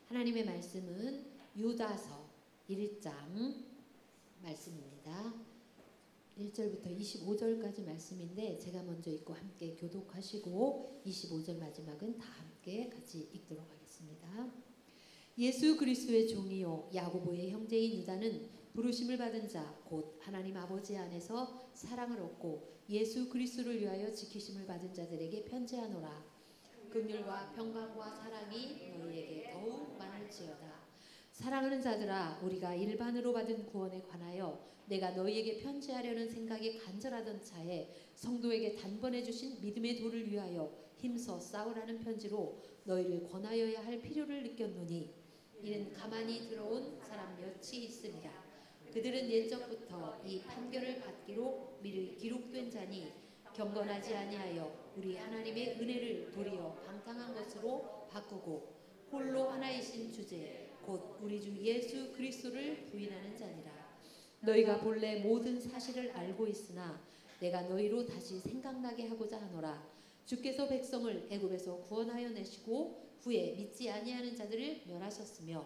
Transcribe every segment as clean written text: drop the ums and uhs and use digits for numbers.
하나님의 말씀은 유다서 1장 말씀입니다. 1절부터 25절까지 말씀인데 제가 먼저 읽고 함께 교독하시고 25절 마지막은 다 함께 같이 읽도록 하겠습니다. 예수 그리스도의 종이요 야고보의 형제인 유다는 부르심을 받은 자 곧 하나님 아버지 안에서 사랑을 얻고 예수 그리스도를 위하여 지키심을 받은 자들에게 편지하노라. 긍휼과 평강과 사랑이 너희에게 더욱 많을지어다. 사랑하는 자들아, 우리가 일반으로 받은 구원에 관하여 내가 너희에게 편지하려는 생각이 간절하던 차에 성도에게 단번에 주신 믿음의 도를 위하여 힘써 싸우라는 편지로 너희를 권하여야 할 필요를 느꼈노니 이는 가만히 들어온 사람 몇이 있습니다. 그들은 옛적부터 이 판결을 받기로 미리 기록된 자니 경건하지 아니하여 우리 하나님의 은혜를 도리어 방탕한 것으로 바꾸고 홀로 하나이신 주제 곧 우리 주 예수 그리스도를 부인하는 자니라. 너희가 본래 모든 사실을 알고 있으나 내가 너희로 다시 생각나게 하고자 하노라. 주께서 백성을 애굽에서 구원하여 내시고 후에 믿지 아니하는 자들을 멸하셨으며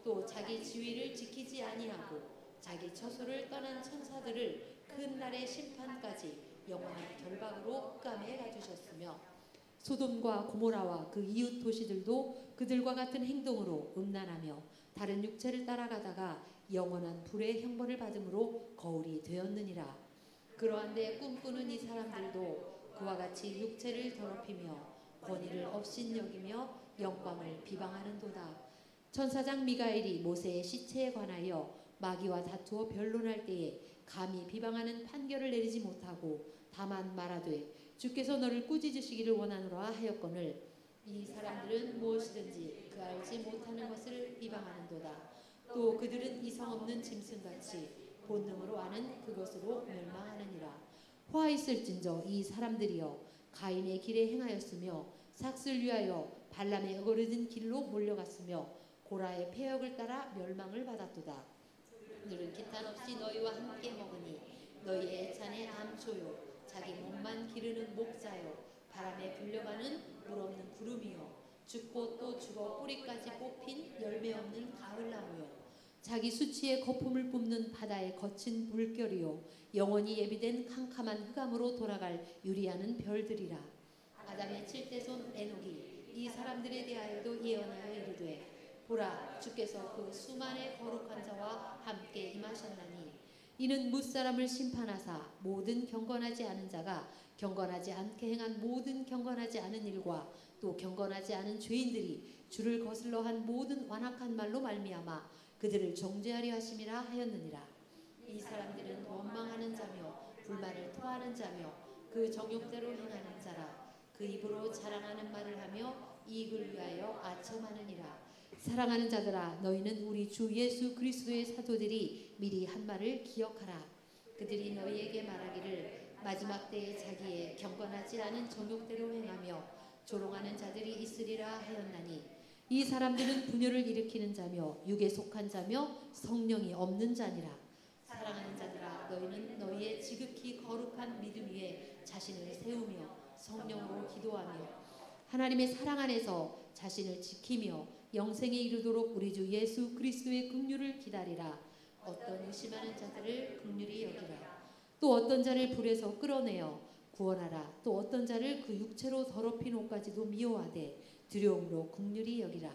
또 자기 지위를 지키지 아니하고 자기 처소를 떠난 천사들을 큰 날의 심판까지 영원한 결박으로 흑암에 가두셨으며 소돔과 고모라와 그 이웃 도시들도 그들과 같은 행동으로 음란하며 다른 육체를 따라가다가 영원한 불의 형벌을 받음으로 거울이 되었느니라. 그러한데 꿈꾸는 이 사람들도 그와 같이 육체를 더럽히며 권위를 업신여기며 영광을 비방하는도다. 천사장 미가엘이 모세의 시체에 관하여 마귀와 다투어 변론할 때에 감히 비방하는 판결을 내리지 못하고 다만 말하되 주께서 너를 꾸짖으시기를 원하노라 하였거늘 이 사람들은 무엇이든지 그 알지 못하는 것을 비방하는도다. 또 그들은 이성 없는 짐승같이 본능으로 아는 그것으로 멸망하느니라. 화 있을진저 이 사람들이여 가인의 길에 행하였으며 삭슬 위하여 발람의 어거르진 길로 몰려갔으며 고라의 폐역을 따라 멸망을 받았도다. 그들은 기탄 없이 너희와 함께 먹으니 너희의 애찬의 암초요 자기 몸만 기르는 목자요 바람에 불려가는 물 없는 구름이요 죽고 또 죽어 뿌리까지 뽑힌 열매 없는 가을나무요 자기 수치의 거품을 뿜는 바다의 거친 물결이요 영원히 예비된 캄캄한 흑암으로 돌아갈 유리하는 별들이라. 아담의 7대손 에녹이 이 사람들에 대하여도 예언하여 이르되 보라, 주께서 그 수만의 거룩한 자와 함께 임하셨나니 이는 무사람을 심판하사 모든 경건하지 않은 자가 경건하지 않게 행한 모든 경건하지 않은 일과 또 경건하지 않은 죄인들이 주를 거슬러 한 모든 완악한 말로 말미암아 그들을 정죄하려 하심이라 하였느니라. 이 사람들은 원망하는 자며 불만을 토하는 자며 그 정욕대로 행하는 자라. 그 입으로 자랑하는 말을 하며 이익을 위하여 아첨하느니라. 사랑하는 자들아, 너희는 우리 주 예수 그리스도의 사도들이 미리 한 말을 기억하라. 그들이 너희에게 말하기를 마지막 때에 자기의 경건하지 않은 정욕대로 행하며 조롱하는 자들이 있으리라 하였나니 이 사람들은 분열을 일으키는 자며 육에 속한 자며 성령이 없는 자니라. 사랑하는 자들아, 너희는 너희의 지극히 거룩한 믿음 위에 자신을 세우며 성령으로 기도하며 하나님의 사랑 안에서 자신을 지키며 영생에 이르도록 우리 주 예수 그리스도의 긍휼을 기다리라. 어떤 의심하는 자들을 긍휼히 여기라. 또 어떤 자를 불에서 끌어내어 구원하라. 또 어떤 자를 그 육체로 더럽힌 옷까지도 미워하되 두려움으로 긍휼히 여기라.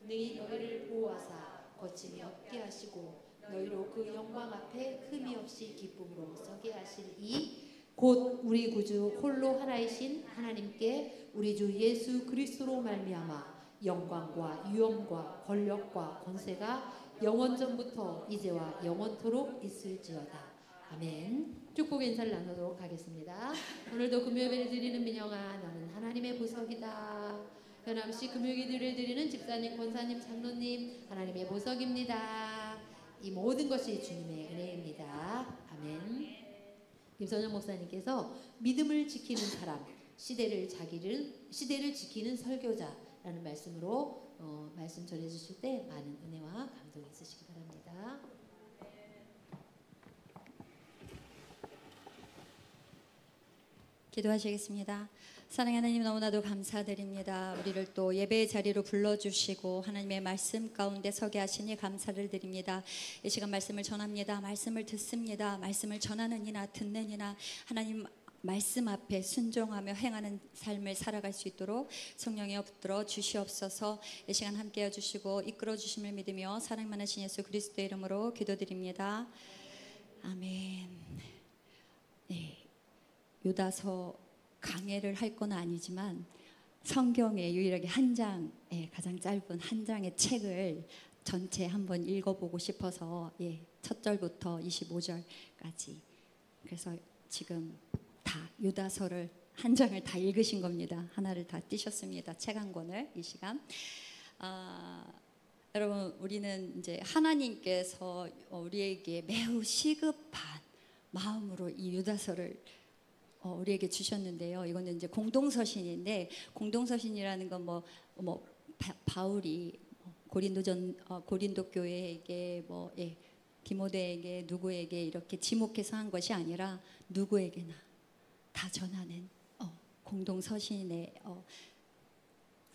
능히 너희를 보호하사 거침이 없게 하시고 너희로 그 영광 앞에 흠이 없이 기쁨으로 서게 하실 이 곧 우리 구주 홀로 하나이신 하나님께 우리 주 예수 그리스도로 말미암아 영광과 위엄과 권력과 권세가 영원전부터 이제와 영원토록 있을지어다. 아멘. 축복 인사를 나누도록 하겠습니다. 오늘도 금요일에 드리는 민영아, 너는 하나님의 보석이다. 변함없이 금요일에 드리는 집사님, 권사님, 장로님, 하나님의 보석입니다. 이 모든 것이 주님의 은혜입니다. 아멘. 김선영 목사님께서 믿음을 지키는 사람, 시대를 지키는 설교자라는 말씀으로 말씀 전해주실 때 많은 은혜와 감동이 있으시기 바랍니다. 기도하시겠습니다. 사랑하는 하나님, 너무나도 감사드립니다. 우리를 또 예배의 자리로 불러주시고 하나님의 말씀 가운데 서게 하시니 감사를 드립니다. 이 시간 말씀을 전합니다. 말씀을 듣습니다. 말씀을 전하는 이나 듣는 이나 하나님 말씀 앞에 순종하며 행하는 삶을 살아갈 수 있도록 성령이여 붙들어 주시옵소서. 이 시간 함께해 주시고 이끌어 주심을 믿으며 사랑 많으신 예수 그리스도의 이름으로 기도드립니다. 아멘. 네, 유다서 강해를 할 건 아니지만 성경에 유일하게 한 장, 가장 짧은 한 장의 책을 전체 한번 읽어보고 싶어서 첫 절부터 25절까지, 그래서 지금 다 유다서를 한 장을 다 읽으신 겁니다. 하나를 다 띄셨습니다. 책 한 권을 이 시간. 여러분, 우리는 이제 하나님께서 우리에게 매우 시급한 마음으로 이 유다서를 우리에게 주셨는데요. 이거는 이제 공동서신인데, 공동서신이라는 건 바울이 고린도 교회에게 디모데에게 누구에게 이렇게 지목해서 한 것이 아니라 누구에게나 다 전하는 공동서신의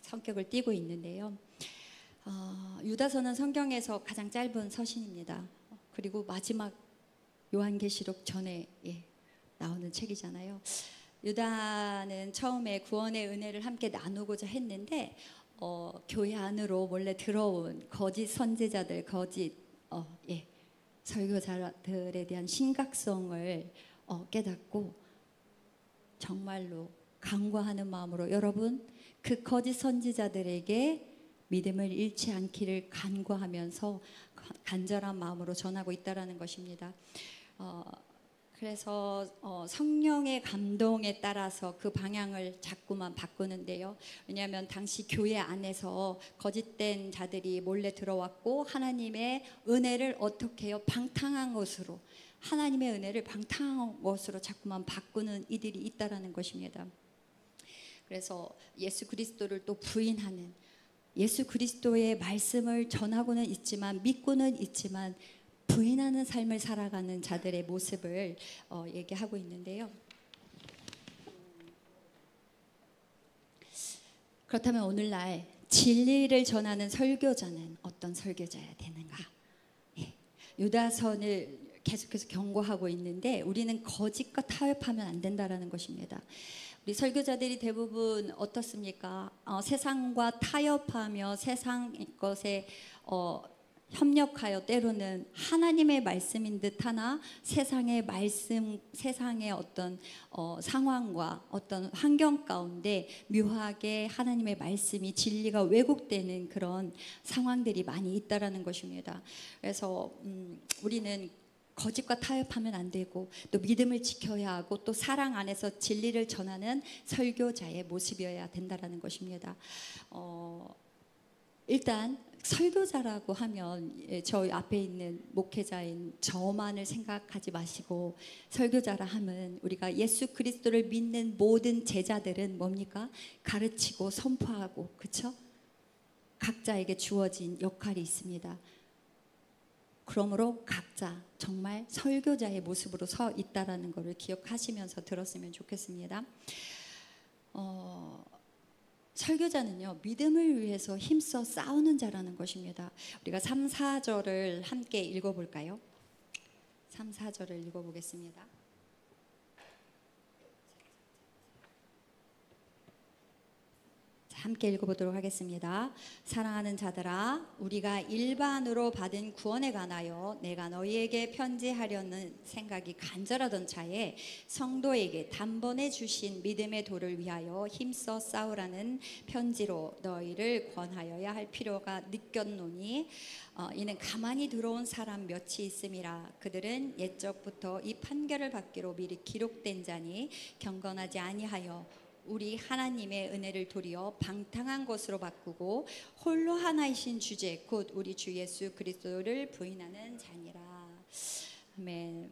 성격을 띠고 있는데요. 유다서는 성경에서 가장 짧은 서신입니다. 그리고 마지막 요한계시록 전에 나오는 책이잖아요. 유다는 처음에 구원의 은혜를 함께 나누고자 했는데 교회 안으로 몰래 들어온 거짓 선지자들, 거짓 설교자들에 대한 심각성을 깨닫고 정말로 간구하는 마음으로, 여러분, 그 거짓 선지자들에게 믿음을 잃지 않기를 간구하면서 간절한 마음으로 전하고 있다라는 것입니다. 그래서 성령의 감동에 따라서 그 방향을 자꾸만 바꾸는데요. 왜냐하면 당시 교회 안에서 거짓된 자들이 몰래 들어왔고 하나님의 은혜를 어떻게 해요? 방탕한 것으로, 하나님의 은혜를 방탕한 것으로 자꾸만 바꾸는 이들이 있다라는 것입니다. 그래서 예수 그리스도를 또 부인하는, 예수 그리스도의 말씀을 전하고는 있지만, 믿고는 있지만 부인하는 삶을 살아가는 자들의 모습을 얘기하고 있는데요. 그렇다면 오늘날 진리를 전하는 설교자는 어떤 설교자여야 되는가? 유다서를 계속해서 경고하고 있는데, 우리는 거짓과 타협하면 안 된다라는 것입니다. 우리 설교자들이 대부분 어떻습니까? 세상과 타협하며 세상 것에 협력하여 때로는 하나님의 말씀인 듯 하나 세상의 말씀, 세상의 어떤 상황과 어떤 환경 가운데 묘하게 하나님의 말씀이, 진리가 왜곡되는 그런 상황들이 많이 있다라는 것입니다. 그래서 우리는 거짓과 타협하면 안 되고, 또 믿음을 지켜야 하고, 또 사랑 안에서 진리를 전하는 설교자의 모습이어야 된다라는 것입니다. 일단 설교자라고 하면 저희 앞에 있는 목회자인 저만을 생각하지 마시고, 설교자라 하면 우리가 예수 그리스도를 믿는 모든 제자들은 뭡니까? 가르치고 선포하고, 그렇죠? 각자에게 주어진 역할이 있습니다. 그러므로 각자 정말 설교자의 모습으로 서 있다라는 것을 기억하시면서 들었으면 좋겠습니다. 설교자는요, 믿음을 위해서 힘써 싸우는 자라는 것입니다. 우리가 3, 4절을 함께 읽어볼까요? 3, 4절을 읽어보겠습니다. 함께 읽어보도록 하겠습니다. 사랑하는 자들아, 우리가 일반으로 받은 구원에 관하여 내가 너희에게 편지하려는 생각이 간절하던 차에 성도에게 단번에 주신 믿음의 도를 위하여 힘써 싸우라는 편지로 너희를 권하여야 할 필요가 느꼈노니, 이는 가만히 들어온 사람 몇이 있음이라. 그들은 옛적부터 이 판결을 받기로 미리 기록된 자니 경건하지 아니하여 우리 하나님의 은혜를 도리어 방탕한 것으로 바꾸고 홀로 하나이신 주제 곧 우리 주 예수 그리스도를 부인하는 자니라. 아멘.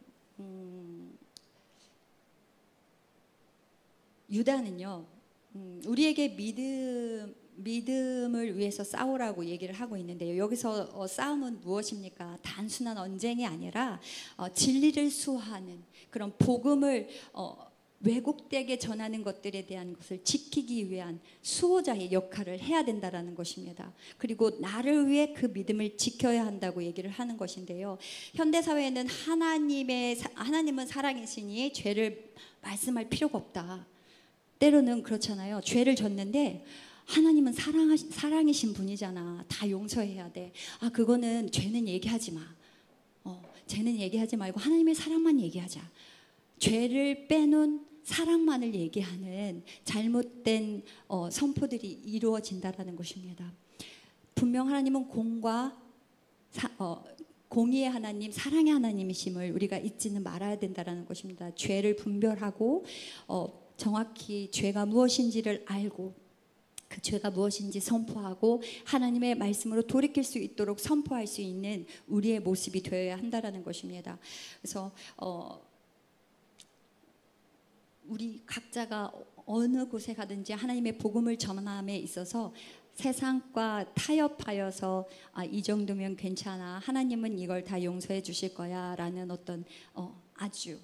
유다는요, 우리에게 믿음을 위해서 싸우라고 얘기를 하고 있는데요. 여기서 싸움은 무엇입니까? 단순한 언쟁이 아니라 진리를 수호하는 그런 복음을 왜곡되게 전하는 것들에 대한 것을 지키기 위한 수호자의 역할을 해야 된다라는 것입니다. 그리고 나를 위해 그 믿음을 지켜야 한다고 얘기를 하는 것인데요. 현대 사회에는 하나님은 사랑이시니 죄를 말씀할 필요가 없다. 때로는 그렇잖아요. 죄를 졌는데 하나님은 사랑이신 분이잖아. 다 용서해야 돼. 아, 그거는 죄는 얘기하지 마. 죄는 얘기하지 말고 하나님의 사랑만 얘기하자. 죄를 빼놓은 사랑만을 얘기하는 잘못된 선포들이 이루어진다라는 것입니다. 분명 하나님은 공의의 하나님, 사랑의 하나님이심을 우리가 잊지는 말아야 된다라는 것입니다. 죄를 분별하고 정확히 죄가 무엇인지를 알고 그 죄가 무엇인지 선포하고 하나님의 말씀으로 돌이킬 수 있도록 선포할 수 있는 우리의 모습이 되어야 한다라는 것입니다. 그래서 우리 각자가 어느 곳에 가든지 하나님의 복음을 전함에 있어서 세상과 타협하여서 이 정도면 괜찮아, 하나님은 이걸 다 용서해 주실 거야 라는 어떤 아주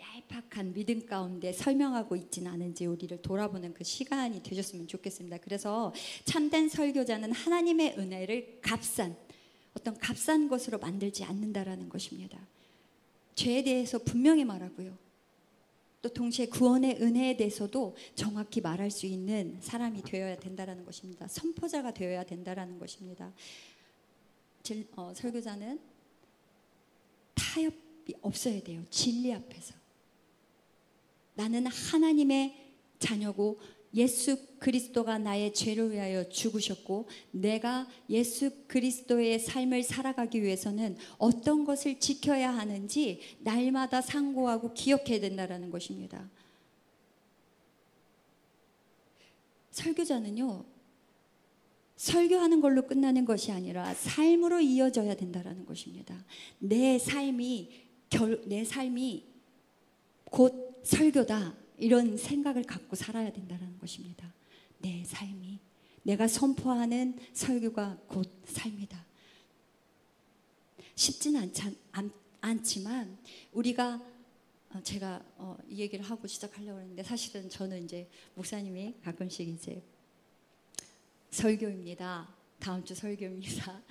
얄팍한 믿음 가운데 설명하고 있지는 않은지 우리를 돌아보는 그 시간이 되셨으면 좋겠습니다. 그래서 참된 설교자는 하나님의 은혜를 값싼 것으로 만들지 않는다라는 것입니다. 죄에 대해서 분명히 말하고요. 또 동시에 구원의 은혜에 대해서도 정확히 말할 수 있는 사람이 되어야 된다라는 것입니다. 선포자가 되어야 된다라는 것입니다. 설교자는 타협이 없어야 돼요. 진리 앞에서. 나는 하나님의 자녀고 예수 그리스도가 나의 죄를 위하여 죽으셨고 내가 예수 그리스도의 삶을 살아가기 위해서는 어떤 것을 지켜야 하는지 날마다 상고하고 기억해야 된다는 것입니다. 설교자는요, 설교하는 걸로 끝나는 것이 아니라 삶으로 이어져야 된다는 것입니다. 내 삶이 곧 설교다, 이런 생각을 갖고 살아야 된다는 것입니다. 내 삶이, 내가 선포하는 설교가 곧 삶이다. 쉽지는 않지만 우리가 제가 이 얘기를 하고 시작하려고 했는데 사실은 저는 이제 목사님이 가끔씩 이제 설교입니다, 다음 주 설교입니다,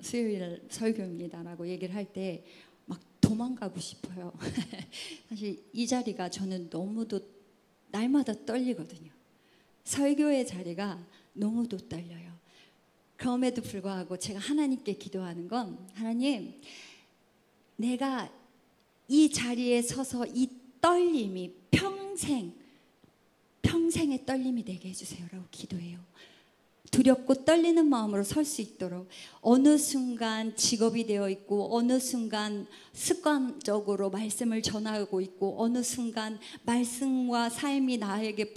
수요일 설교입니다라고 얘기를 할 때 막 도망가고 싶어요. 사실 이 자리가 저는 너무도 날마다 떨리거든요. 설교의 자리가 너무도 떨려요. 그럼에도 불구하고 제가 하나님께 기도하는 건, 하나님, 내가 이 자리에 서서 이 떨림이 평생의 떨림이 되게 해주세요 라고 기도해요. 두렵고 떨리는 마음으로 설 수 있도록, 어느 순간 직업이 되어 있고 어느 순간 습관적으로 말씀을 전하고 있고 어느 순간 말씀과 삶이 나에게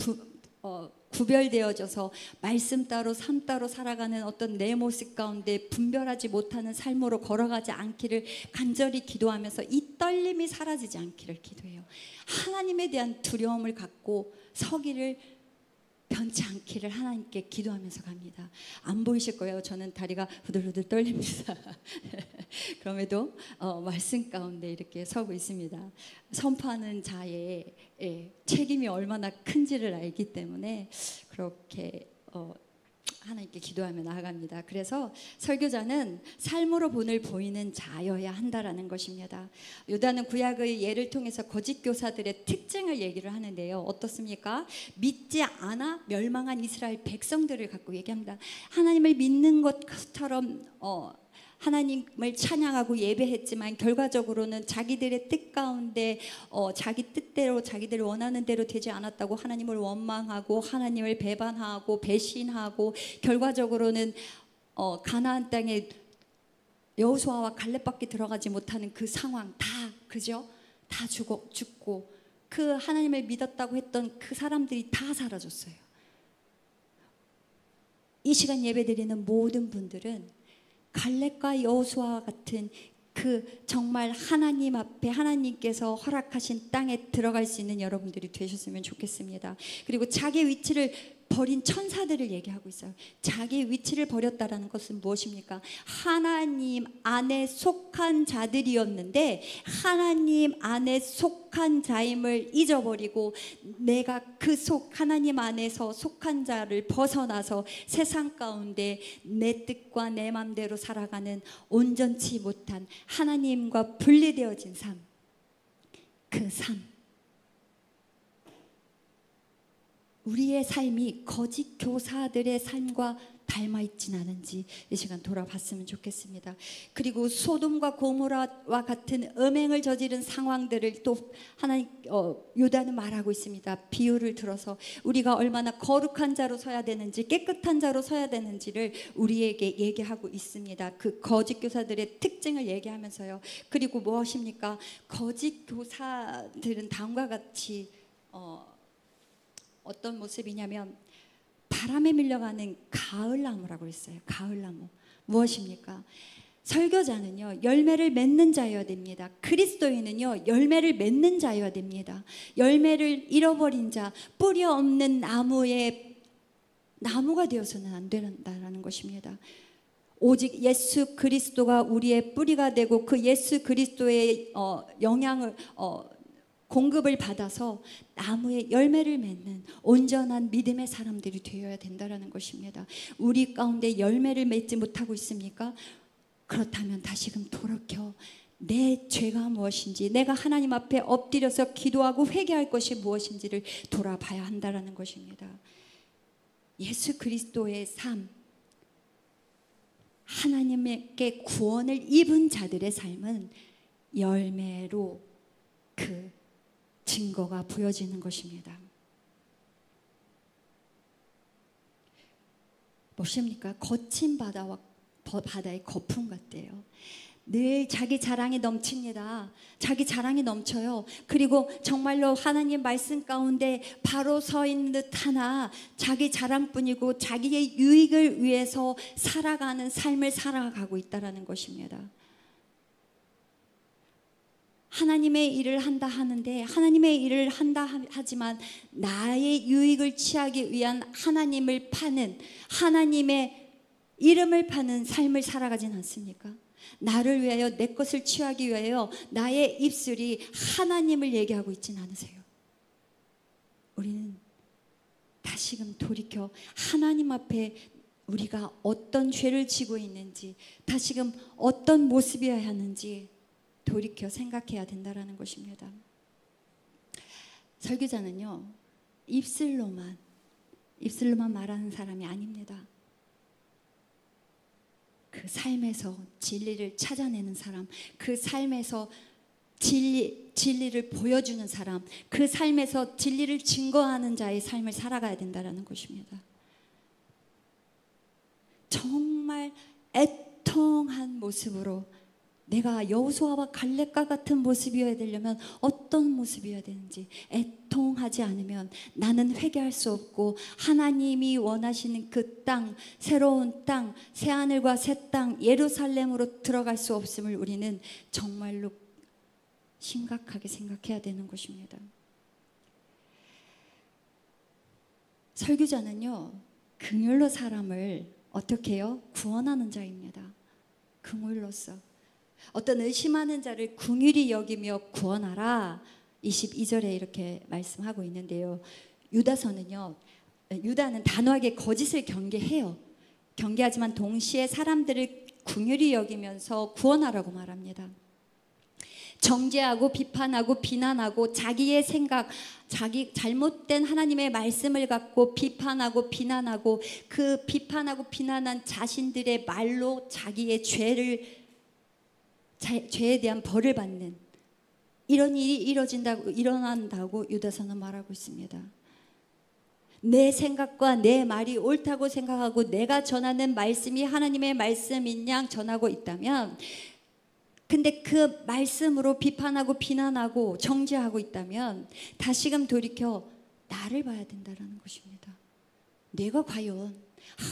구별되어져서 말씀 따로 삶 따로 살아가는 어떤 내 모습 가운데 분별하지 못하는 삶으로 걸어가지 않기를 간절히 기도하면서 이 떨림이 사라지지 않기를 기도해요. 하나님에 대한 두려움을 갖고 서기를 변치 않기를 하나님께 기도하면서 갑니다. 안 보이실 거예요. 저는 다리가 후들후들 떨립니다. 그럼에도 말씀 가운데 이렇게 서고 있습니다. 선포하는 자의 책임이 얼마나 큰지를 알기 때문에 그렇게 하나님께 기도하며 나아갑니다. 그래서 설교자는 삶으로 본을 보이는 자여야 한다라는 것입니다. 유다는 구약의 예를 통해서 거짓 교사들의 특징을 얘기를 하는데요. 어떻습니까? 믿지 않아 멸망한 이스라엘 백성들을 갖고 얘기합니다. 하나님을 믿는 것처럼 하나님을 찬양하고 예배했지만 결과적으로는 자기들의 뜻 가운데 자기 뜻대로 자기들 원하는 대로 되지 않았다고 하나님을 원망하고 하나님을 배반하고 배신하고 결과적으로는 가나안 땅에 여호수아와 갈렙밖에 들어가지 못하는 그 상황, 그죠? 다 죽고 그 하나님을 믿었다고 했던 그 사람들이 다 사라졌어요. 이 시간 예배드리는 모든 분들은 갈렙과 여호수아와 같은 그 정말 하나님 앞에 하나님께서 허락하신 땅에 들어갈 수 있는 여러분들이 되셨으면 좋겠습니다. 그리고 자기 위치를 버린 천사들을 얘기하고 있어요. 자기의 위치를 버렸다라는 것은 무엇입니까? 하나님 안에 속한 자들이었는데 하나님 안에 속한 자임을 잊어버리고 내가 하나님 안에서 속한 자를 벗어나서 세상 가운데 내 뜻과 내 맘대로 살아가는 온전치 못한 하나님과 분리되어진 삶, 그 삶, 우리의 삶이 거짓 교사들의 삶과 닮아 있진 않은지 이 시간 돌아봤으면 좋겠습니다. 그리고 소돔과 고모라와 같은 음행을 저지른 상황들을 또 하나님 유다는 말하고 있습니다. 비유를 들어서 우리가 얼마나 거룩한 자로 서야 되는지 깨끗한 자로 서야 되는지를 우리에게 얘기하고 있습니다. 그 거짓 교사들의 특징을 얘기하면서요. 그리고 무엇입니까? 거짓 교사들은 다음과 같이 어떤 모습이냐면 바람에 밀려가는 가을나무라고 했어요. 가을나무. 무엇입니까? 설교자는요, 열매를 맺는 자여야 됩니다. 그리스도인은요, 열매를 맺는 자여야 됩니다. 열매를 잃어버린 자, 뿌리 없는 나무가 되어서는 안 된다는 것입니다. 오직 예수 그리스도가 우리의 뿌리가 되고 그 예수 그리스도의 영향을 공급을 받아서 나무의 열매를 맺는 온전한 믿음의 사람들이 되어야 된다는 것입니다. 우리 가운데 열매를 맺지 못하고 있습니까? 그렇다면 다시금 돌이켜 내 죄가 무엇인지, 내가 하나님 앞에 엎드려서 기도하고 회개할 것이 무엇인지를 돌아봐야 한다는 것입니다. 예수 그리스도의 삶, 하나님께 구원을 입은 자들의 삶은 열매로 그 증거가 보여지는 것입니다. 무엇입니까? 거친 바다의 거품 같대요. 늘 자기 자랑이 넘칩니다. 자기 자랑이 넘쳐요. 그리고 정말로 하나님 말씀 가운데 바로 서 있는 듯 하나 자기 자랑뿐이고 자기의 유익을 위해서 살아가는 삶을 살아가고 있다는 것입니다. 하나님의 일을 한다 하는데 하나님의 일을 한다 하지만 나의 유익을 취하기 위한 하나님을 파는, 하나님의 이름을 파는 삶을 살아가진 않습니까? 나를 위하여 내 것을 취하기 위하여 나의 입술이 하나님을 얘기하고 있진 않으세요? 우리는 다시금 돌이켜 하나님 앞에 우리가 어떤 죄를 지고 있는지, 다시금 어떤 모습이어야 하는지 돌이켜 생각해야 된다는 것입니다. 설교자는요, 입술로만 말하는 사람이 아닙니다. 그 삶에서 진리를 찾아내는 사람, 그 삶에서 진리를 보여주는 사람, 그 삶에서 진리를 증거하는 자의 삶을 살아가야 된다는 것입니다. 정말 애통한 모습으로 내가 여호수아와 갈렙과 같은 모습이어야 되려면 어떤 모습이어야 되는지, 애통하지 않으면 나는 회개할 수 없고 하나님이 원하시는 그 땅, 새로운 땅, 새하늘과 새 땅, 예루살렘으로 들어갈 수 없음을 우리는 정말로 심각하게 생각해야 되는 것입니다. 설교자는요, 긍휼로 사람을 어떻게 해요? 구원하는 자입니다. 긍휼로서 어떤 의심하는 자를 긍휼히 여기며 구원하라. 22절에 이렇게 말씀하고 있는데요. 유다는 단호하게 거짓을 경계해요. 경계하지만 동시에 사람들을 긍휼히 여기면서 구원하라고 말합니다. 정죄하고 비판하고 비난하고 자기의 생각, 자기 잘못된 하나님의 말씀을 갖고 비판하고 비난하고 그 비판하고 비난한 자신들의 말로 자기의 죄에 대한 벌을 받는 이런 일이 일어난다고 유다서는 말하고 있습니다. 내 생각과 내 말이 옳다고 생각하고 내가 전하는 말씀이 하나님의 말씀인 양 전하고 있다면, 근데 그 말씀으로 비판하고 비난하고 정죄하고 있다면 다시금 돌이켜 나를 봐야 된다는 것입니다. 내가 과연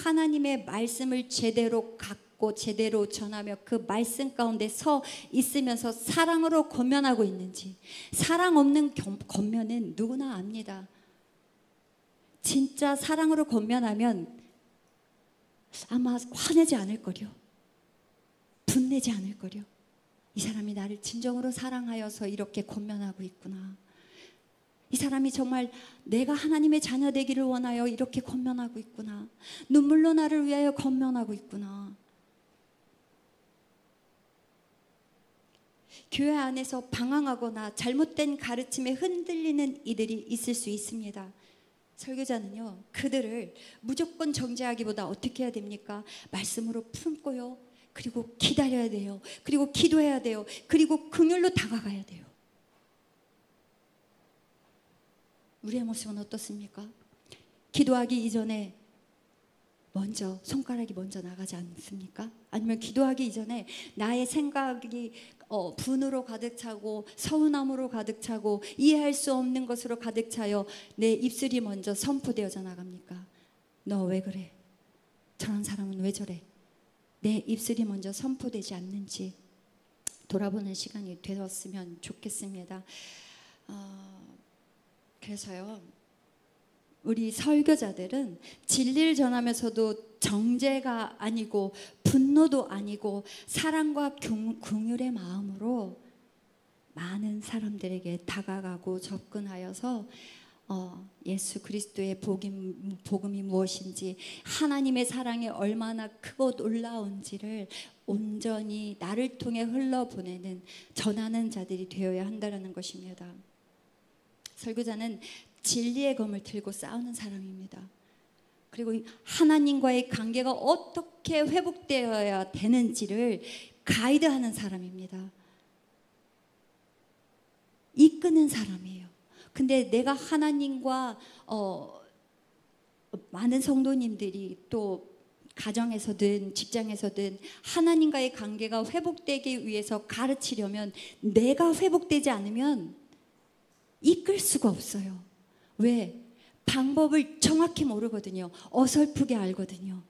하나님의 말씀을 제대로 갖고 제대로 전하며 그 말씀 가운데 서 있으면서 사랑으로 권면하고 있는지. 사랑 없는 권면은 누구나 압니다. 진짜 사랑으로 권면하면 아마 화내지 않을 거려. 분내지 않을 거려. 이 사람이 나를 진정으로 사랑하여서 이렇게 권면하고 있구나. 이 사람이 정말 내가 하나님의 자녀 되기를 원하여 이렇게 권면하고 있구나. 눈물로 나를 위하여 권면하고 있구나. 교회 안에서 방황하거나 잘못된 가르침에 흔들리는 이들이 있을 수 있습니다. 설교자는요, 그들을 무조건 정죄하기보다 어떻게 해야 됩니까? 말씀으로 품고요, 그리고 기다려야 돼요. 그리고 기도해야 돼요. 그리고 긍휼로 다가가야 돼요. 우리의 모습은 어떻습니까? 기도하기 이전에 먼저 손가락이 먼저 나가지 않습니까? 아니면 기도하기 이전에 나의 생각이 분으로 가득 차고 서운함으로 가득 차고 이해할 수 없는 것으로 가득 차여 내 입술이 먼저 선포되어져 나갑니까? 너 왜 그래? 저런 사람은 왜 저래? 내 입술이 먼저 선포되지 않는지 돌아보는 시간이 되었으면 좋겠습니다. 그래서요, 우리 설교자들은 진리를 전하면서도 정죄가 아니고 분노도 아니고 사랑과 긍휼의 마음으로 많은 사람들에게 다가가고 접근하여서 예수 그리스도의 복음이 무엇인지, 하나님의 사랑이 얼마나 크고 놀라운지를 온전히 나를 통해 흘러보내는, 전하는 자들이 되어야 한다는 것입니다. 설교자는 진리의 검을 들고 싸우는 사람입니다. 그리고 하나님과의 관계가 어떻게 회복되어야 되는지를 가이드하는 사람입니다. 이끄는 사람이에요. 근데 내가 하나님과 많은 성도님들이 또 가정에서든 직장에서든 하나님과의 관계가 회복되기 위해서 가르치려면 내가 회복되지 않으면 이끌 수가 없어요. 왜? 방법을 정확히 모르거든요. 어설프게 알거든요.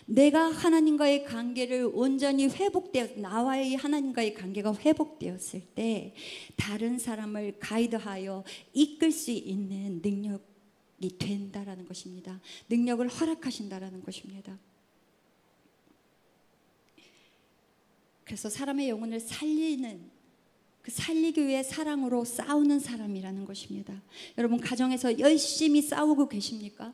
내가 하나님과의 관계를 온전히 나와의 하나님과의 관계가 회복되었을 때 다른 사람을 가이드하여 이끌 수 있는 능력이 된다라는 것입니다. 능력을 허락하신다라는 것입니다. 그래서 사람의 영혼을 살리기 위해 사랑으로 싸우는 사람이라는 것입니다. 여러분, 가정에서 열심히 싸우고 계십니까?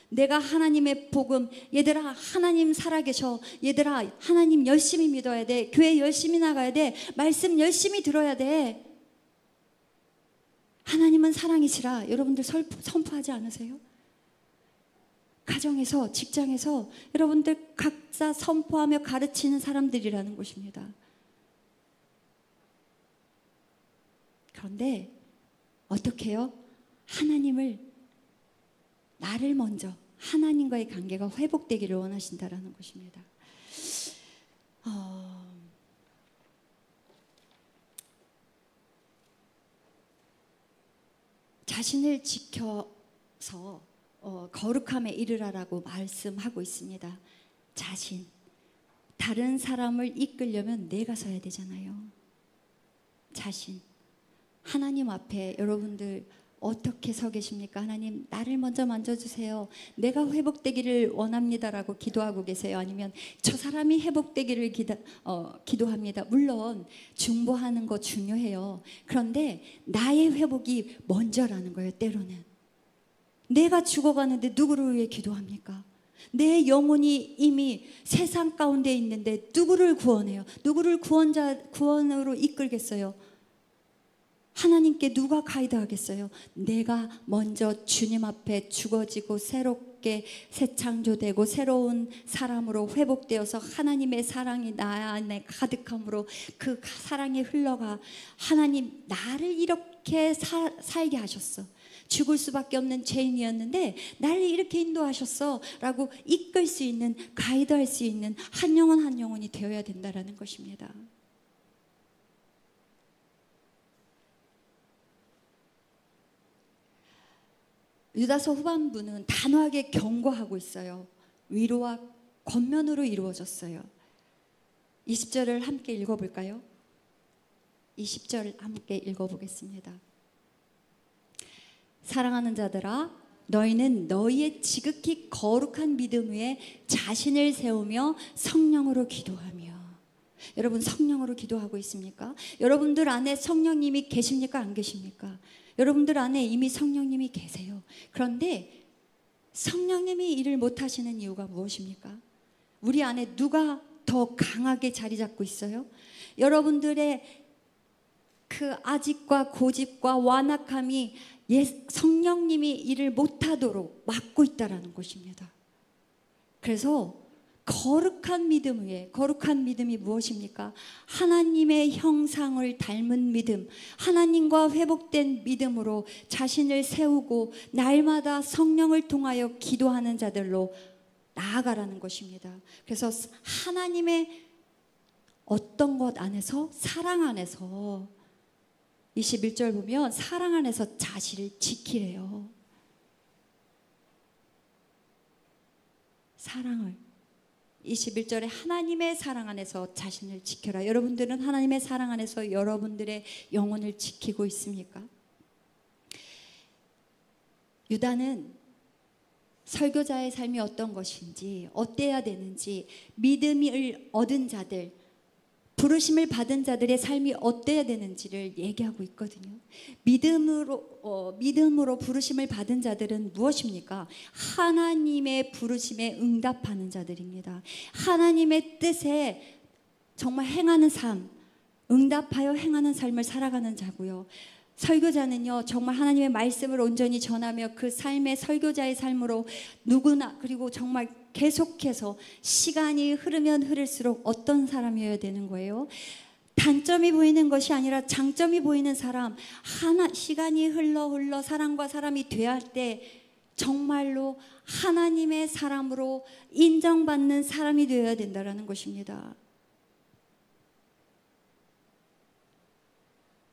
내가 하나님의 복음, 얘들아 하나님 살아계셔, 얘들아 하나님 열심히 믿어야 돼, 교회 열심히 나가야 돼, 말씀 열심히 들어야 돼, 하나님은 사랑이시라 여러분들 선포하지 않으세요? 가정에서, 직장에서 여러분들 각자 선포하며 가르치는 사람들이라는 것입니다. 그런데 어떻게 해요? 나를 먼저 하나님과의 관계가 회복되기를 원하신다라는 것입니다. 자신을 지켜서 거룩함에 이르라라고 말씀하고 있습니다. 자신, 다른 사람을 이끌려면 내가 서야 되잖아요. 자신, 하나님 앞에 여러분들 어떻게 서 계십니까? 하나님, 나를 먼저 만져주세요. 내가 회복되기를 원합니다라고 기도하고 계세요? 아니면 저 사람이 회복되기를 기도합니다. 물론 중보하는 거 중요해요. 그런데 나의 회복이 먼저라는 거예요. 때로는 내가 죽어가는데 누구를 위해 기도합니까? 내 영혼이 이미 세상 가운데 있는데 누구를 구원해요? 누구를 구원으로 이끌겠어요? 하나님께 누가 가이드하겠어요? 내가 먼저 주님 앞에 죽어지고 새롭게 새 창조되고 새로운 사람으로 회복되어서 하나님의 사랑이 나 안에 가득함으로 그 사랑이 흘러가 하나님 나를 이렇게 살게 하셨어. 죽을 수밖에 없는 죄인이었는데 나를 이렇게 인도하셨어 라고 이끌 수 있는, 가이드할 수 있는 한 영혼 한 영혼이 되어야 된다는 것입니다. 유다서 후반부는 단호하게 경고하고 있어요. 위로와 권면으로 이루어졌어요. 20절을 함께 읽어볼까요? 20절 함께 읽어보겠습니다. 사랑하는 자들아, 너희는 너희의 지극히 거룩한 믿음 위에 자신을 세우며 성령으로 기도하며. 여러분 성령으로 기도하고 있습니까? 여러분들 안에 성령님이 계십니까? 안 계십니까? 여러분들 안에 이미 성령님이 계세요. 그런데 성령님이 일을 못하시는 이유가 무엇입니까? 우리 안에 누가 더 강하게 자리 잡고 있어요? 여러분들의 그 아집과 고집과 완악함이 성령님이 일을 못하도록 막고 있다는 것입니다. 그래서 거룩한 믿음 위에, 거룩한 믿음이 무엇입니까? 하나님의 형상을 닮은 믿음, 하나님과 회복된 믿음으로 자신을 세우고 날마다 성령을 통하여 기도하는 자들로 나아가라는 것입니다. 그래서 하나님의 어떤 것 안에서, 사랑 안에서, 21절 보면 사랑 안에서 자신을 지키래요. 사랑을. 21절에 하나님의 사랑 안에서 자신을 지켜라. 여러분들은 하나님의 사랑 안에서 여러분들의 영혼을 지키고 있습니까? 유다는 설교자의 삶이 어떤 것인지, 어때야 되는지, 믿음을 얻은 자들, 부르심을 받은 자들의 삶이 어때야 되는지를 얘기하고 있거든요. 믿음으로 부르심을 받은 자들은 무엇입니까? 하나님의 부르심에 응답하는 자들입니다. 하나님의 뜻에 정말 행하는 삶, 응답하여 행하는 삶을 살아가는 자고요. 설교자는요, 정말 하나님의 말씀을 온전히 전하며 그 삶의 설교자의 삶으로 누구나, 그리고 정말 계속해서 시간이 흐르면 흐를수록 어떤 사람이어야 되는 거예요? 단점이 보이는 것이 아니라 장점이 보이는 사람, 시간이 흘러 사람과 사람이 대할 때 정말로 하나님의 사람으로 인정받는 사람이 되어야 된다는 것입니다.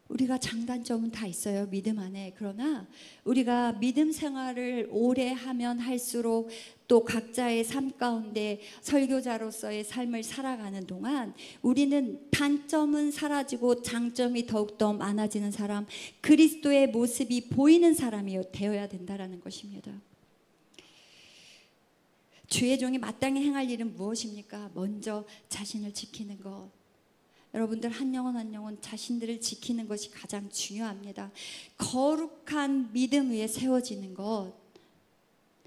우리가 장단점은 다 있어요, 믿음 안에. 그러나 우리가 믿음 생활을 오래 하면 할수록 또 각자의 삶 가운데 설교자로서의 삶을 살아가는 동안 우리는 단점은 사라지고 장점이 더욱더 많아지는 사람, 그리스도의 모습이 보이는 사람이 되어야 된다는 것입니다. 주의 종이 마땅히 행할 일은 무엇입니까? 먼저 자신을 지키는 것. 여러분들 한 영혼 한 영혼 자신들을 지키는 것이 가장 중요합니다. 거룩한 믿음 위에 세워지는 것.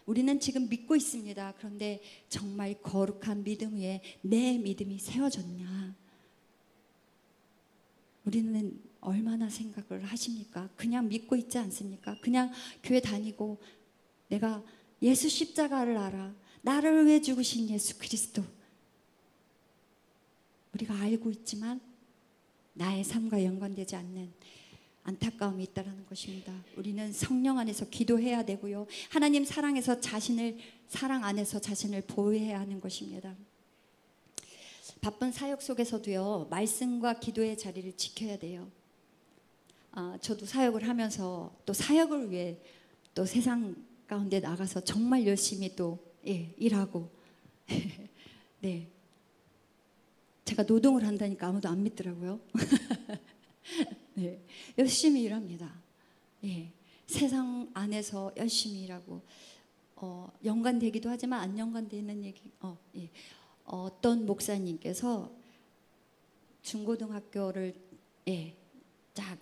우리는 지금 믿고 있습니다. 그런데 정말 거룩한 믿음 위에 내 믿음이 세워졌냐? 우리는 얼마나 생각을 하십니까? 그냥 믿고 있지 않습니까? 그냥 교회 다니고 내가 예수 십자가를 알아. 나를 위해 죽으신 예수 그리스도. 우리가 알고 있지만 나의 삶과 연관되지 않는 안타까움이 있다는 것입니다. 우리는 성령 안에서 기도해야 되고요. 하나님 사랑 안에서 자신을 보호해야 하는 것입니다. 바쁜 사역 속에서도요, 말씀과 기도의 자리를 지켜야 돼요. 저도 사역을 하면서 또 사역을 위해 또 세상 가운데 나가서 정말 열심히 또 일하고 네. 제가 노동을 한다니까 아무도 안 믿더라고요. 네, 열심히 일합니다. 세상 안에서 열심히 일하고 연관되기도 하지만 안 연관되는 얘기. 어떤 목사님께서 중고등학교를 딱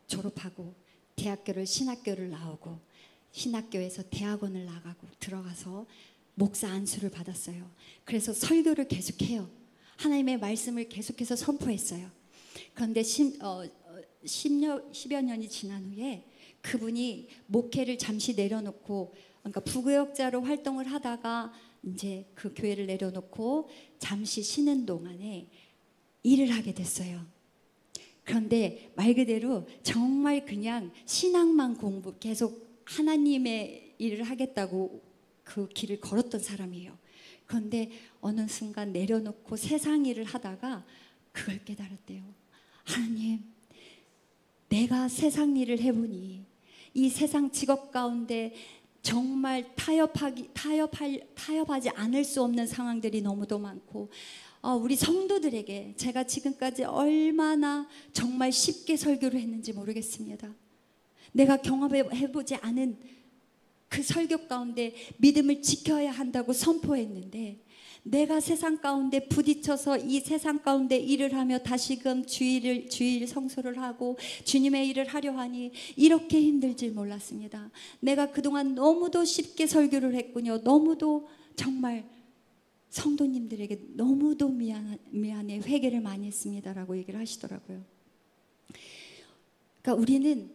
졸업하고 대학교를 신학교를 나오고 신학교에서 대학원을 나가고 들어가서 목사 안수를 받았어요. 그래서 설교를 계속해요. 하나님의 말씀을 계속해서 선포했어요. 그런데 10여 년이 지난 후에 그분이 목회를 잠시 내려놓고, 그러니까 부교역자로 활동을 하다가 이제 그 교회를 내려놓고 잠시 쉬는 동안에 일을 하게 됐어요. 그런데 말 그대로 정말 그냥 신앙만 계속 하나님의 일을 하겠다고 그 길을 걸었던 사람이에요. 그런데 어느 순간 내려놓고 세상 일을 하다가 그걸 깨달았대요. 하나님, 내가 세상 일을 해보니 이 세상 직업 가운데 정말 타협하지 않을 수 없는 상황들이 너무도 많고, 우리 성도들에게 제가 지금까지 얼마나 정말 쉽게 설교를 했는지 모르겠습니다. 내가 경험해보지 않은 그 설교 가운데 믿음을 지켜야 한다고 선포했는데 내가 세상 가운데 부딪혀서 이 세상 가운데 일을 하며 다시금 주일 성수를 하고 주님의 일을 하려 하니 이렇게 힘들 줄 몰랐습니다. 내가 그동안 너무도 쉽게 설교를 했군요. 너무도 정말 성도님들에게 너무도 미안해 회개를 많이 했습니다라고 얘기를 하시더라고요. 그러니까 우리는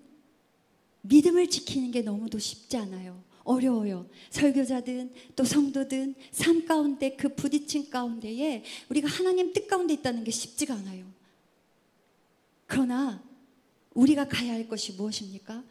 믿음을 지키는 게 너무도 쉽지 않아요. 어려워요. 설교자든 또 성도든 삶 가운데 그 부딪힌 가운데에 우리가 하나님 뜻 가운데 있다는 게 쉽지가 않아요. 그러나 우리가 가야 할 것이 무엇입니까?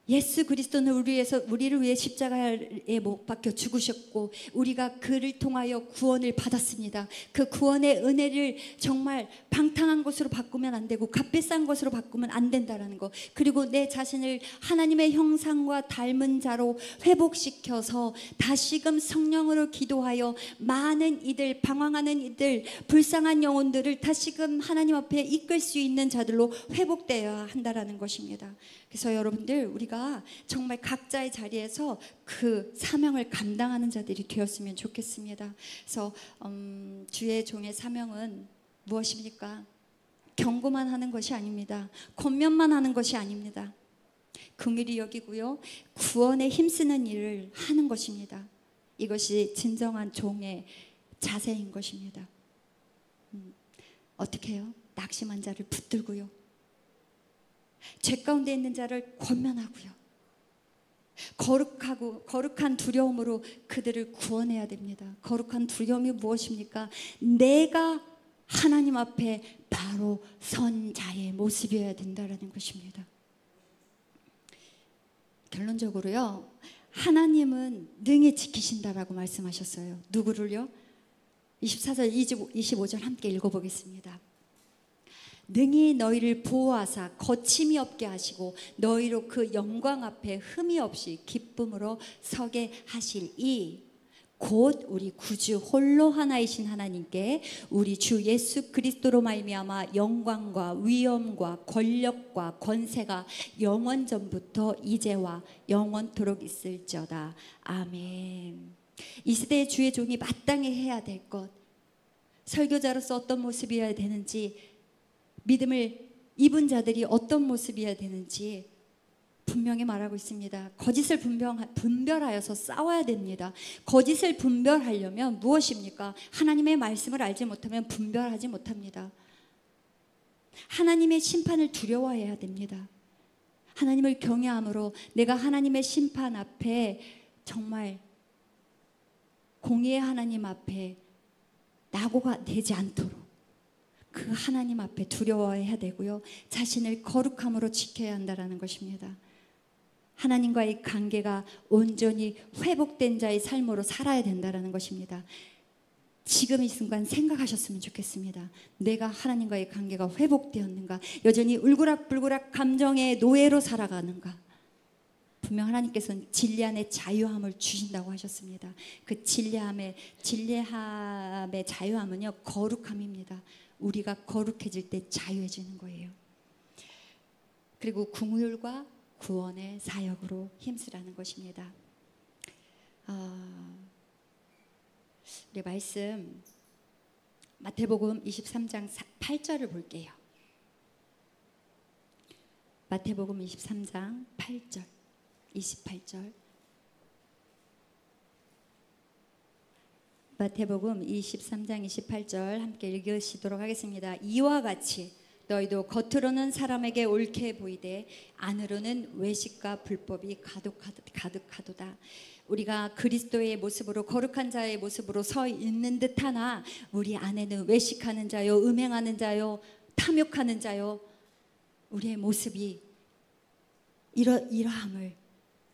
예수 그리스도는 우리를 위해 십자가에 못 박혀 죽으셨고 우리가 그를 통하여 구원을 받았습니다. 그 구원의 은혜를 정말 방탕한 것으로 바꾸면 안 되고 값비싼 것으로 바꾸면 안 된다라는 거. 그리고 내 자신을 하나님의 형상과 닮은 자로 회복시켜서 다시금 성령으로 기도하여 많은 이들, 방황하는 이들, 불쌍한 영혼들을 다시금 하나님 앞에 이끌 수 있는 자들로 회복되어야 한다라는 것입니다. 그래서 여러분들 우리가 정말 각자의 자리에서 그 사명을 감당하는 자들이 되었으면 좋겠습니다. 그래서 주의 종의 사명은 무엇입니까? 경고만 하는 것이 아닙니다. 권면만 하는 것이 아닙니다. 긍휼히 여기고요, 구원에 힘쓰는 일을 하는 것입니다. 이것이 진정한 종의 자세인 것입니다. 어떻게 해요? 낙심한 자를 붙들고요, 죄 가운데 있는 자를 권면하고요, 거룩한 두려움으로 그들을 구원해야 됩니다. 거룩한 두려움이 무엇입니까? 내가 하나님 앞에 바로 선 자의 모습이어야 된다는 것입니다. 결론적으로요, 하나님은 능히 지키신다라고 말씀하셨어요. 누구를요? 24절 25절 함께 읽어보겠습니다. 능히 너희를 보호하사 거침이 없게 하시고 너희로 그 영광 앞에 흠이 없이 기쁨으로 서게 하시리. 곧 우리 구주 홀로 하나이신 하나님께 우리 주 예수 그리스도로 말미암아 영광과 위엄과 권력과 권세가 영원 전부터 이제와 영원토록 있을지어다. 아멘. 이 시대의 주의 종이 마땅히 해야 될 것, 설교자로서 어떤 모습이어야 되는지, 믿음을 입은 자들이 어떤 모습이어야 되는지 분명히 말하고 있습니다. 거짓을 분별하여서 싸워야 됩니다. 거짓을 분별하려면 무엇입니까? 하나님의 말씀을 알지 못하면 분별하지 못합니다. 하나님의 심판을 두려워해야 됩니다. 하나님을 경외함으로 내가 하나님의 심판 앞에 정말 공의의 하나님 앞에 낙오가 되지 않도록 그 하나님 앞에 두려워해야 되고요, 자신을 거룩함으로 지켜야 한다는 것입니다. 하나님과의 관계가 온전히 회복된 자의 삶으로 살아야 된다는 것입니다. 지금 이 순간 생각하셨으면 좋겠습니다. 내가 하나님과의 관계가 회복되었는가? 여전히 울그락불그락 감정의 노예로 살아가는가? 분명 하나님께서는 진리 안에 자유함을 주신다고 하셨습니다. 그 진리함의 자유함은요, 거룩함입니다. 우리가 거룩해질 때 자유해지는 거예요. 그리고 긍휼과 구원의 사역으로 힘쓰라는 것입니다. 우리 말씀 마태복음 23장 8절을 볼게요. 마태복음 23장 8절 28절. 마태복음 23장 28절 함께 읽으시도록 하겠습니다. 이와 같이 너희도 겉으로는 사람에게 옳게 보이되 안으로는 외식과 불법이 가득하도다. 우리가 그리스도의 모습으로, 거룩한 자의 모습으로 서 있는 듯하나 우리 안에는 외식하는 자요, 음행하는 자요, 탐욕하는 자요, 우리의 모습이 이러함을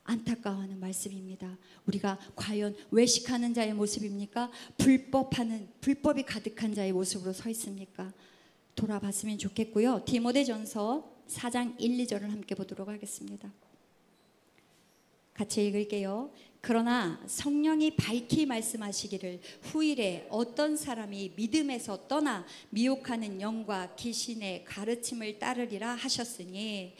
안타까워하는 말씀입니다. 우리가 과연 외식하는 자의 모습입니까? 불법이 가득한 자의 모습으로 서 있습니까? 돌아봤으면 좋겠고요. 디모데전서 4장 1, 2절을 함께 보도록 하겠습니다. 같이 읽을게요. 그러나 성령이 밝히 말씀하시기를 후일에 어떤 사람이 믿음에서 떠나 미혹하는 영과 귀신의 가르침을 따르리라 하셨으니,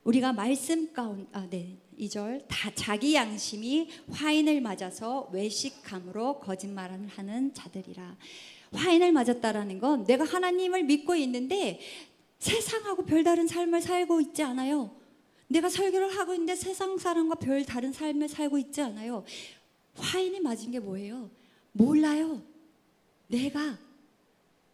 우리가 말씀 가운데 2절 다 자기 양심이 화인을 맞아서 외식함으로 거짓말을 하는 자들이라. 화인을 맞았다라는 건 내가 하나님을 믿고 있는데 세상하고 별다른 삶을 살고 있지 않아요. 내가 설교를 하고 있는데 세상 사람과 별다른 삶을 살고 있지 않아요. 화인이 맞은 게 뭐예요? 몰라요. 내가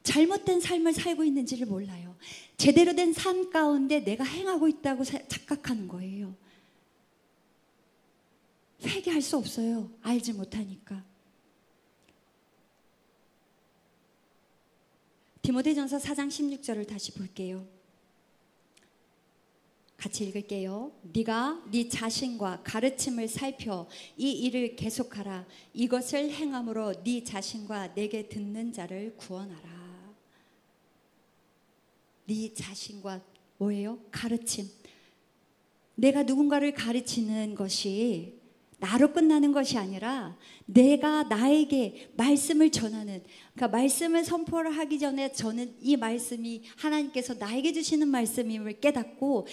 잘못된 삶을 살고 있는지를 몰라요. 제대로 된 삶 가운데 내가 행하고 있다고 착각하는 거예요. 회개할 수 없어요. 알지 못하니까. 디모데전서 4장 16절을 다시 볼게요. 같이 읽을게요. 네가 네 자신과 가르침을 살펴 이 일을 계속하라. 이것을 행함으로 네 자신과 내게 듣는 자를 구원하라. 네 자신과 뭐예요? 가르침. 내가 누군가를 가르치는 것이 나로 끝나는 것이 아니라 내가 나에게 말씀을 전하는, 그러니까 말씀을 선포를 하기 전에 저는 이 말씀이 하나님께서 나에게 주시는 말씀임을 깨닫고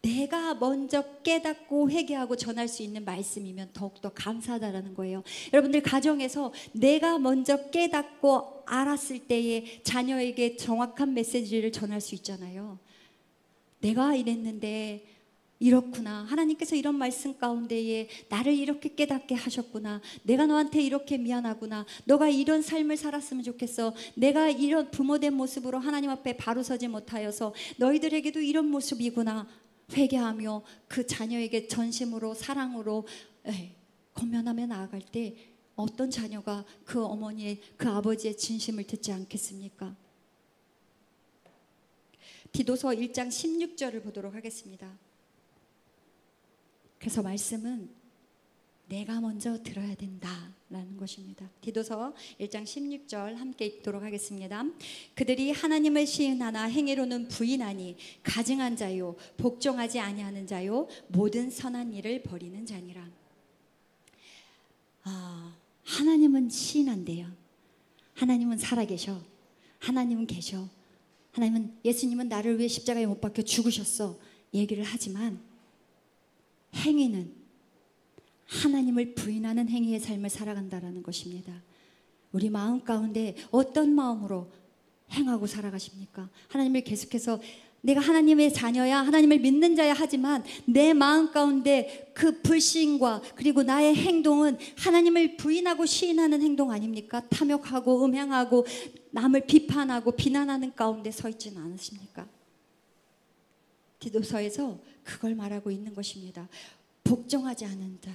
내가 먼저 깨닫고 회개하고 전할 수 있는 말씀이면 더욱더 감사하다라는 거예요. 여러분들 가정에서 내가 먼저 깨닫고 알았을 때에 자녀에게 정확한 메시지를 전할 수 있잖아요. 내가 이랬는데 이렇구나. 하나님께서 이런 말씀 가운데에 나를 이렇게 깨닫게 하셨구나. 내가 너한테 이렇게 미안하구나. 너가 이런 삶을 살았으면 좋겠어. 내가 이런 부모된 모습으로 하나님 앞에 바로 서지 못하여서 너희들에게도 이런 모습이구나. 회개하며 그 자녀에게 전심으로 사랑으로 권면하며 나아갈 때 어떤 자녀가 그 어머니의 그 아버지의 진심을 듣지 않겠습니까? 디도서 1장 16절을 보도록 하겠습니다. 그래서 말씀은 내가 먼저 들어야 된다라는 것입니다. 디도서 1장 16절 함께 읽도록 하겠습니다. 그들이 하나님을 시인하나 행위로는 부인하니 가증한 자요 복종하지 아니하는 자요 모든 선한 일을 버리는 자니라. 하나님은 시인한대요. 하나님은 살아계셔. 하나님은 계셔. 하나님은 예수님은 나를 위해 십자가에 못 박혀 죽으셨어. 얘기를 하지만 행위는 하나님을 부인하는 행위의 삶을 살아간다라는 것입니다. 우리 마음 가운데 어떤 마음으로 행하고 살아가십니까? 하나님을 계속해서 내가 하나님의 자녀야, 하나님을 믿는 자야 하지만 내 마음 가운데 그 불신과 그리고 나의 행동은 하나님을 부인하고 시인하는 행동 아닙니까? 탐욕하고 음행하고 남을 비판하고 비난하는 가운데 서 있지는 않으십니까? 디도서에서 그걸 말하고 있는 것입니다. 복종하지 않는 자,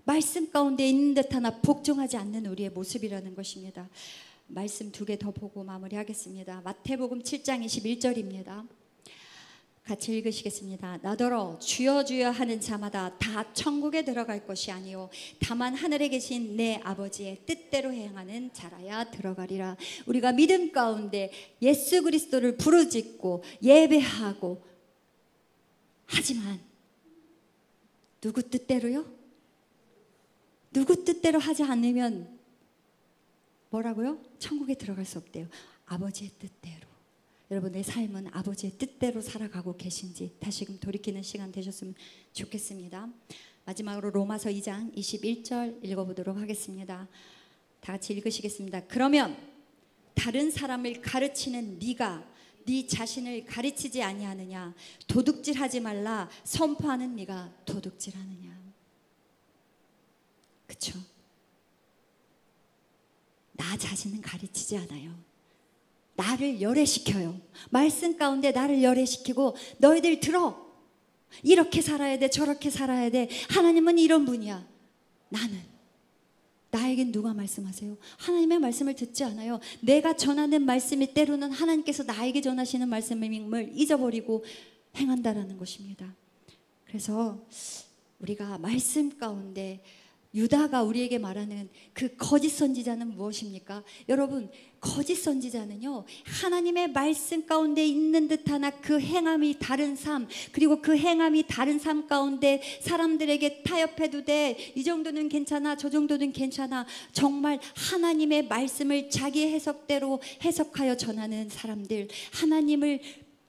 말씀 가운데 있는 듯 하나 복종하지 않는 우리의 모습이라는 것입니다. 말씀 2개 더 보고 마무리하겠습니다. 마태복음 7장 21절입니다. 같이 읽으시겠습니다. 나더러 주여 주여 하는 자마다 다 천국에 들어갈 것이 아니요 다만 하늘에 계신 내 아버지의 뜻대로 행하는 자라야 들어가리라. 우리가 믿음 가운데 예수 그리스도를 부르짖고 예배하고 하지만 누구 뜻대로요? 누구 뜻대로 하지 않으면 뭐라고요? 천국에 들어갈 수 없대요. 아버지의 뜻대로. 여러분 내 삶은 아버지의 뜻대로 살아가고 계신지 다시금 돌이키는 시간 되셨으면 좋겠습니다. 마지막으로 로마서 2장 21절 읽어보도록 하겠습니다. 다 같이 읽으시겠습니다. 그러면 다른 사람을 가르치는 네가 네 자신을 가르치지 아니하느냐? 도둑질하지 말라 선포하는 네가 도둑질하느냐? 그렇죠? 나 자신은 가르치지 않아요. 나를 열애시켜요. 말씀 가운데 나를 열애시키고 너희들 들어. 이렇게 살아야 돼. 저렇게 살아야 돼. 하나님은 이런 분이야. 나에겐 누가 말씀하세요? 하나님의 말씀을 듣지 않아요. 내가 전하는 말씀이 때로는 하나님께서 나에게 전하시는 말씀임을 잊어버리고 행한다라는 것입니다. 그래서 우리가 말씀 가운데 유다가 우리에게 말하는 그 거짓 선지자는 무엇입니까? 여러분 거짓 선지자는요 하나님의 말씀 가운데 있는 듯하나 그 행함이 다른 삶, 그리고 그 행함이 다른 삶 가운데 사람들에게 타협해도 돼, 이 정도는 괜찮아, 저 정도는 괜찮아, 정말 하나님의 말씀을 자기 해석대로 해석하여 전하는 사람들, 하나님을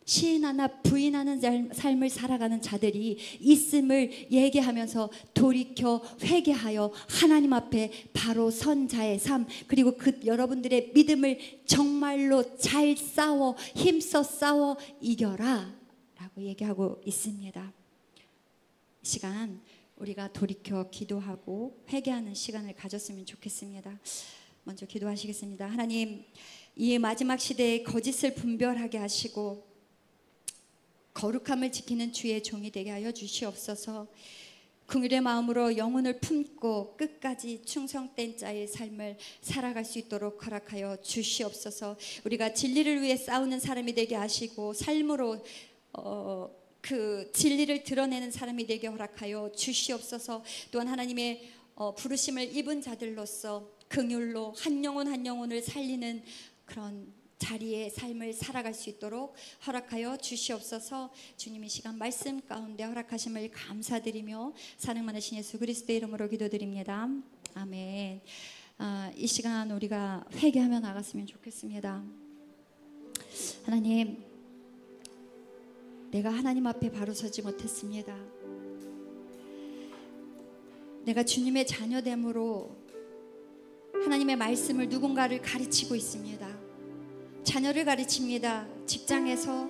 시인하나 부인하는 삶을 살아가는 자들이 있음을 얘기하면서 돌이켜 회개하여 하나님 앞에 바로 선 자의 삶, 그리고 여러분들의 믿음을 정말로 잘 싸워 힘써 싸워 이겨라 라고 얘기하고 있습니다. 이 시간 우리가 돌이켜 기도하고 회개하는 시간을 가졌으면 좋겠습니다. 먼저 기도하시겠습니다. 하나님, 이 마지막 시대에 거짓을 분별하게 하시고 거룩함을 지키는 주의 종이 되게 하여 주시옵소서. 긍휼의 마음으로 영혼을 품고 끝까지 충성된 자의 삶을 살아갈 수 있도록 허락하여 주시옵소서. 우리가 진리를 위해 싸우는 사람이 되게 하시고 삶으로 그 진리를 드러내는 사람이 되게 허락하여 주시옵소서. 또한 하나님의 부르심을 입은 자들로서 긍휼로 한 영혼 한 영혼을 살리는 그런 자리의 삶을 살아갈 수 있도록 허락하여 주시옵소서. 주님의 시간 말씀 가운데 허락하심을 감사드리며 사랑 많으신 예수 그리스도의 이름으로 기도드립니다. 아멘. 이 시간 우리가 회개하며 나갔으면 좋겠습니다. 하나님, 내가 하나님 앞에 바로 서지 못했습니다. 내가 주님의 자녀됨으로 하나님의 말씀을 누군가를 가르치고 있습니다. 자녀를 가르칩니다. 직장에서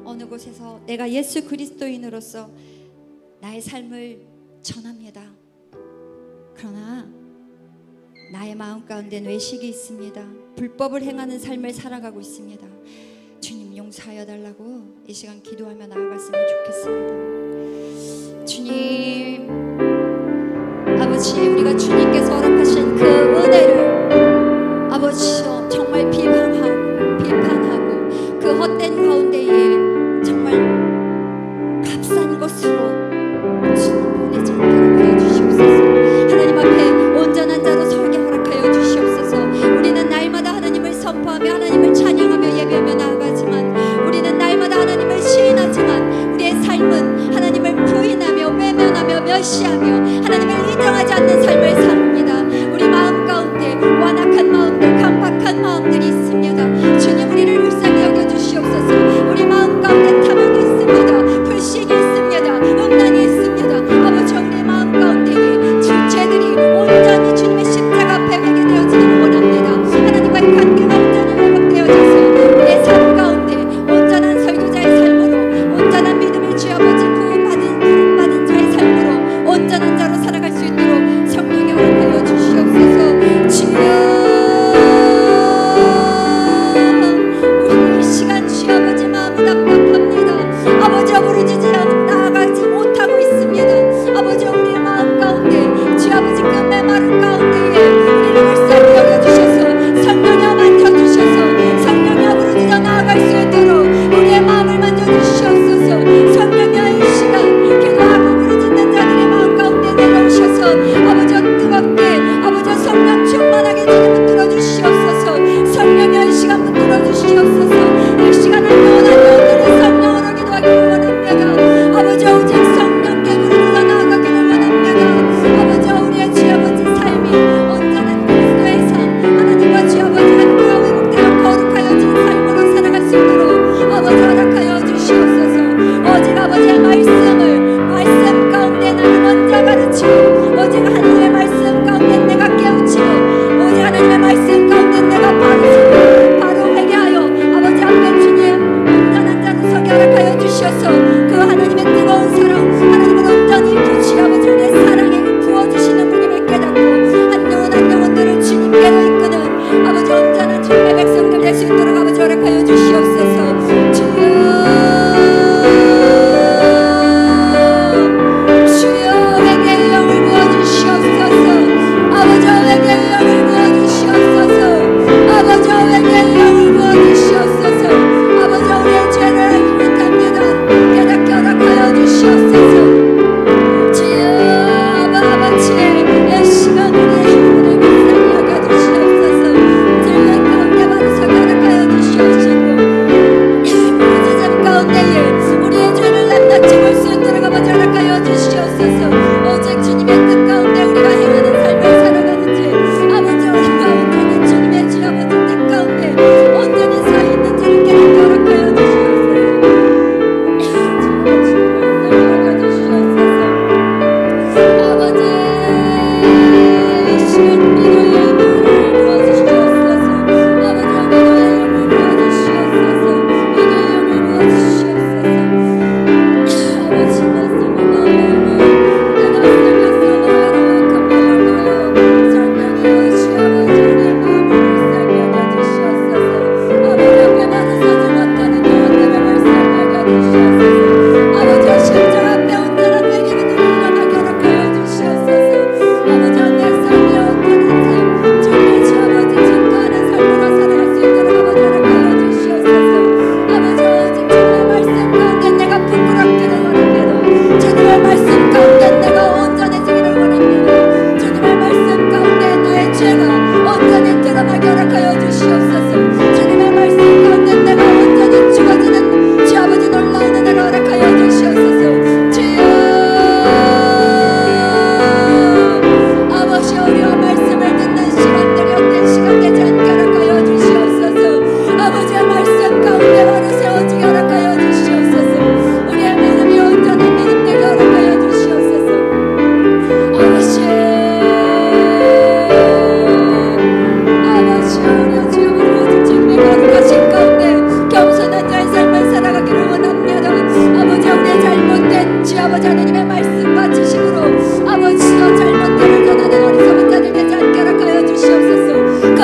어느 곳에서 내가 예수 그리스도인으로서 나의 삶을 전합니다. 그러나 나의 마음 가운데 외식이 있습니다. 불법을 행하는 삶을 살아가고 있습니다. 주님 용서하여 달라고 이 시간 기도하며 나아갔으면 좋겠습니다. 주님, 아버지, 우리가 주님께서 허락하신 그 은혜를 아버지 정말 비판하고 그 헛된 가운데에 정말 값싼 것으로 주님 보내지 않게 허락하여 주시옵소서. 하나님 앞에 온전한 자로 설게 허락하여 주시옵소서. 우리는 날마다 하나님을 선포하며 하나님을 찬양하며 예배하며 나아가지만, 우리는 날마다 하나님을 시인하지만 우리의 삶은 하나님을 부인하며 외면하며 멸시하며 하나님을 인정하지 않는 삶을 삽니다. 우리 마음 가운데 완악한 마음들, 강박한 마음들이 있습니다. 주님, 우리를 불쌍히 여겨주시옵소서. 우리 마음 가운데 탐욕이 있습니다. 불신이 있습니다. 음란이 있습니다. 아버지, 우리 마음 가운데에 죄들이 온전히 주님의 십자가 앞에 회개되어지기를 원합니다. 하나님과의 관계가 온전히 회복되어져서 우리의 삶 가운데 온전한 설교자의 삶으로, 온전한 믿음의 주 아버지 부름받은 자의 삶으로 온전한 자로 살아갈 수 있도록 성령이 허락하여 주시옵소서. 주여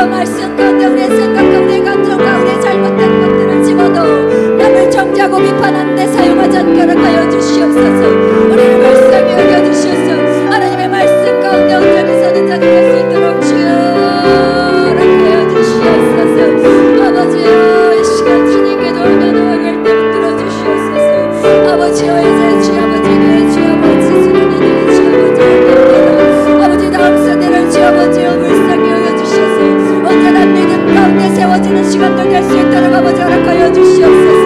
말씀 가운데 우리의 생각 가운데 감정 가운데 잘못된 것들을 집어넣어 남을 정죄하고 비판하는 데 사용하지 않게 허락하여 주시옵소서. 우리를 말씀히 여겨주시옵소서. 하나님의 말씀 가운데 온전히 서는 자들 될 수 있도록 주여 허락하여 주시옵소서. 아버지여 이 시간 주님께 돌과 노하게 때 붙들어 주시옵소서. 아버지여 이제 주아버지에게 주아버지 수련회를 주아버지에게 아버지 다음 세대를 주아버지여 불쌍히 여겨주시옵소서. 언제나 믿음 가운데 세워지는 시간도 될 수 있도록 아버지 허락하여 주시옵소서.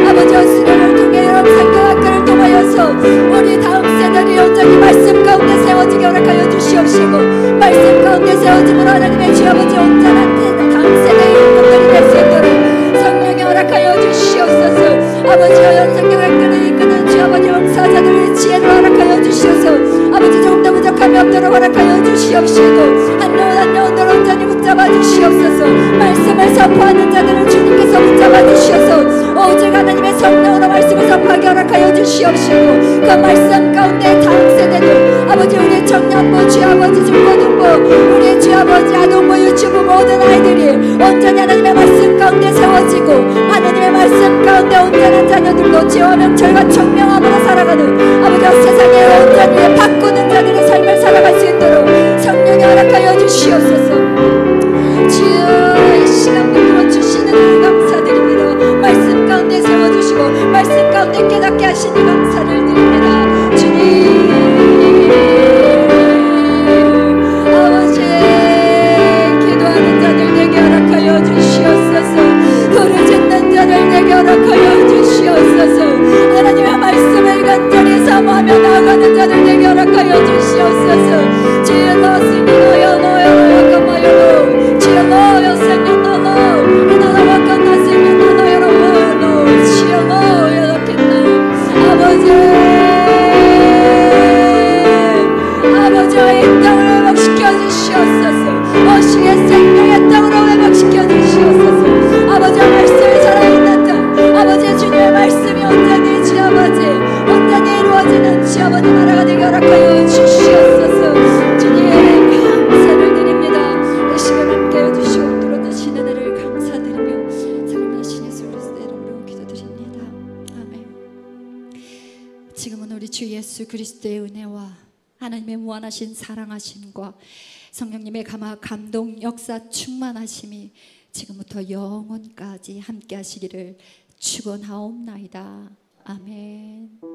아버지여 수련을 통해 여러분 생각학교를 통하여서 우리 다음 세대들이 온전히 말씀 가운데 세워지게 허락하여 주시옵시고 말씀 가운데 세워짐으로 하나님의 주아버지 온전한 다음 세대의 일꾼들이 될 수 있도록 성령이 허락하여 주시옵소서. 아버지여 연성교회를 이끄는 주아버지 목사자들의 지혜를 허락하여 주시옵소서. 아버지 조금 더 부족함이 없도록 허락하여 주시옵시고 한 영혼 온전히 붙잡아 주시옵소서. 말씀을 선포하는 자들을 주님께서 붙잡아 주시옵소서. 오직 하나님의 성령으로 말씀을 선포하게 허락하여 주시옵시고 그 말씀 가운데 다음 세대들 아버지 우리의 청년부 주아버지 중고등부 우리의 주아버지 아동부 유치부 모든 아이들이 온전히 하나님의 말씀 가운데 세워지고 하나님의 말씀 가운데 온전한 자녀들로 지혜와 명철과 청명함으로 살아가는 아버지 세상에 온전히 바꾸는 자들의 삶을 살아갈 수 있도록 성령이 허락하여 주시옵소서. 주여 이 시간 붙들어 주시는 일 감사드립니다. 말씀 가운데 세워주시고 말씀 가운데 깨닫게 하시니 감사를 드립니다. 주님 아버지 기도하는 자들 내게 허락하여 주시옵소서. 부르짖는 자들 내게 허락하여 주시옵소서. 하나님의 말씀을 간절히 사모하며 나아가는 자들 내게 허락하여 주시옵소서. 주여 너스니 너여 너여 가마여 주여 너여 생겨 너너 나나와 끝났으니 너여 너여 주여 너여 덕했나 아버지 이 땅을 회복시켜 주시옵소서. 오시의 생명의 땅으로 회복시켜 주시옵소서. 아버지 말씀이 살아있는 자 아버지 주님의 말씀이 온전히 주아버지 온전히 이루어지는 주아버지 나라가 되게 허락하여 주시옵소서. 주님 감사를 드립니다. 이 시간 함께해 주시고 들어주시는 은혜를 감사드리며 살림하신 예수 그리스도의 이름으로 기도드립니다. 아멘. 지금은 우리 주 예수 그리스도의 은혜와 하나님의 무한하신 사랑하심과 성령님의 감동 역사 충만하심이 지금부터 영원까지 함께 하시기를 축원하옵나이다. 아멘.